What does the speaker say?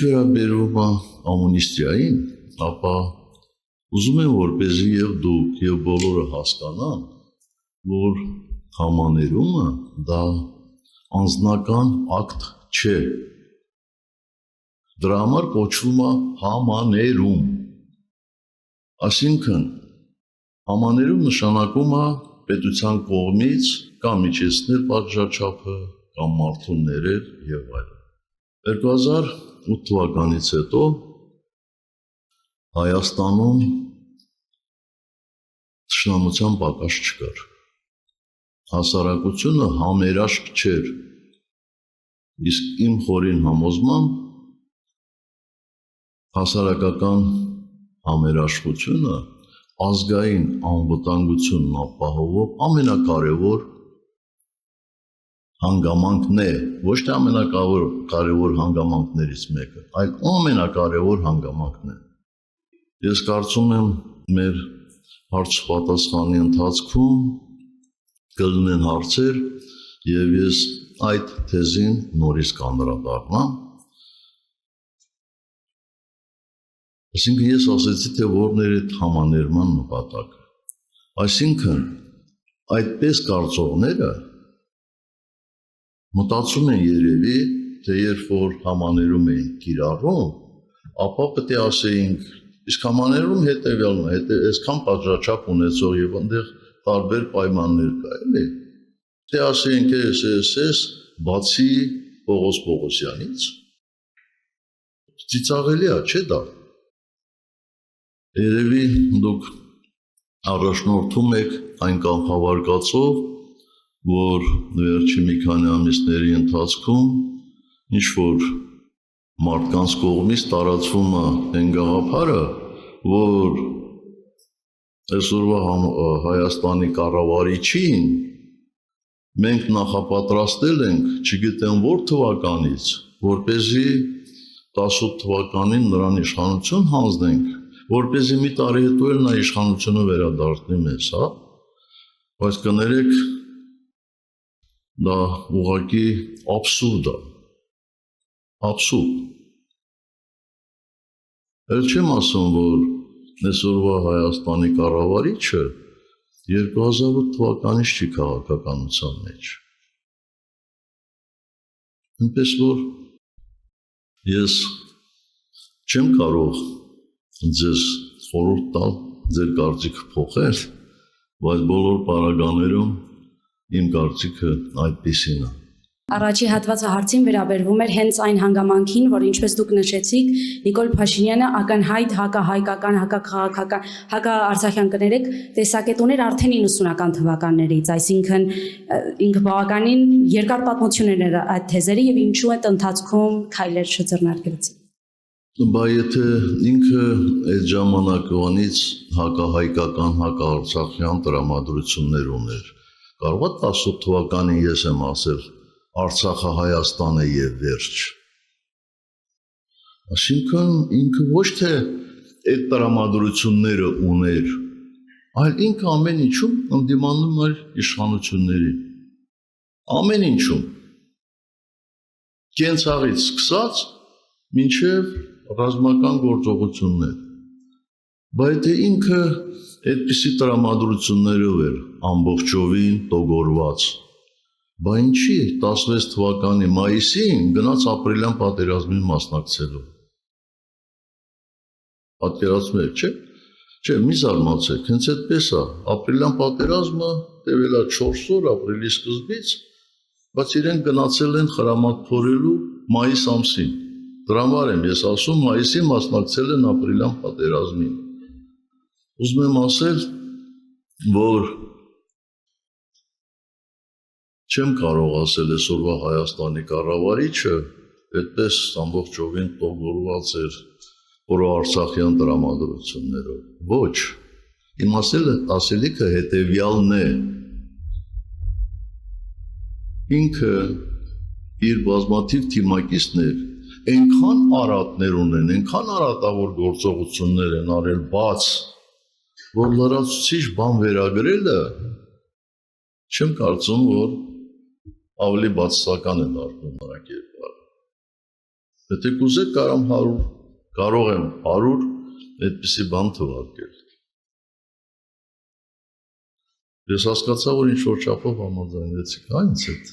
վերաբերում է ամունիստիային, ապա ուզում եմ որպեսզի եւ դուք եւ բոլորը հասկանան, որ համաներումը դա անձնական ակտ չէ։ Դրա համար կոչվում է համաներում։ Այսինքն համաներում նշանակում է պետության կողմից կամ միջեցնել պատժաչափը, կամ մարդուն ներել եւ այլն։ 2008 թվականից հետո Հայաստանում թշնամության պակաս չկար։ Հասարակությունը համերաշխ չէր։ Իսկ իմ խորին համոզմամբ հասարակական համերաշխությունը ազգային անվտանգությունն ապահովող ամենակարևոր հանգամանքն է, ոչ թե ամենակարևոր հանգամանքներից մեկը, այլ ամենակարևոր հանգամանքն է։ Ես կարծում եմ մեր հարց-պատասխանի ընթացքում կլինեն հարցեր եւ ես այդ թեզին նորից կանդրադառնամ։ Այսինքն ես ասեցի, թե որն էր այդ համաներման նպատակը։ Այսինքն այդպես կարծողները մտածում են երևի, թե երբ որ համաներում էին կիրառում, ապա պետք է ասեինք, իսկ համաներում հետևյալն է, այսքան պատժաչափ ունեցող եւ այնտեղ տարբեր պայմաններ կա, էլի։ Թե ասեինք էս, բացի Պողոս Պողոսյանից, ծիծաղելի է, չէ՞ դա։ Երևի դուք առաջնորդում եք այն կանխավարկածով, որ վերջի մի քանի ամիսների ընթացքում ինչ-որ մարդկանց կողմից տարածվում է այն գաղափարը, որ այսօրվա Հայաստանի կառավարիչին մենք նախապատրաստել ենք, չգիտեմ որ թվականից, որպեսզի 18 թվականին նրան իշխանություն հանձնենք, որպեսզի մի տարի հետո էլ նա իշխանությունը վերադարձնի մեզ, հա։ Բայց կներեք, դա ուղղակի աբսուրդ է։ Աբսուրդ։ Էլ չեմ ասում, որ այսօրվա Հայաստանի կառավարիչը 2008 թվականից չի քաղաքականության մեջ։ Այնպես որ ես չեմ կարող ձեզ խորհուրդ տալ ձեր կարծիքը փոխել, բայց բոլոր պարագաներում իմ կարծիքը այդպիսին է։ Առաջի հատվածը հարցին վերաբերվում էր հենց այն հանգամանքին, որ ինչպես դուք նշեցիք, Նիկոլ Փաշինյանը ակնհայտ հակահայկական, հակաքաղաքական, հակաարցախյան կներեք տեսակետ ուներ արդեն 90-ական թվականներից, այսինքն ինքը բավականին երկար պատմություն ուներ այդ թեզերի եւ ինչու այդ ընթացքում քայլեր չձեռնարկվեցին։ Բա եթե ինքը այդ ժամանակվանից հակահայկական, հակաարցախյան տրամադրություններ ուներ, կարող է 18 թվականին ես եմ ասել Արցախը Հայաստանը եւ վերջ։ Այսինքն ինքը ոչ թե այդ տրամադրությունները ուներ, այլ ինքը ամեն ինչում ընդդիմանում էր իշխանությունների։ Ամեն ինչում։ Կենցաղից սկսած մինչև ռազմական գործողություններ։ Բայց ինքը այդպիսի տրամադրություններով էր ամբողջովին տոգորված։ Բա ինչի 16 թվականի մայիսին գնաց ապրիլյան պատերազմին մասնակցելու։ Պատկերացնում եք, չէ՞։ Չէ, մի զարմացեք, հենց այդպես է, ապրիլյան պատերազմը տևել է 4 օր ապրիլի սկզբից, բայց իրենք գնացել են խրամատ փորելու մայիս ամսին։ Դրա համար եմ ես ասում, մայիսին մասնակցել են ապրիլյան պատերազմին։ Ուզում եմ ասել, որ չեմ կարող ասել այսօրվա Հայաստանի կառավարիչը այդպես ամբողջովին տոգորված էր պրոարցախյան տրամադրություններով։ Ոչ, իմ ասելիքը հետևյալն է։ Ինքը իր բազմաթիվ թիմակիցներ այնքան արատներ ունեն, այնքան արատավոր գործողություններ են արել բաց, որ լրացուցիչ բան վերագրելը չեմ կարծում, որ ավելի բացասական է դառնում նրա կերպարը։ Եթե կուզեք կարող եմ 100 այդպիսի բան թվարկել։ Ես հասկացա, որ ինչ որ չափով համաձայնվեցիք այնց հետ։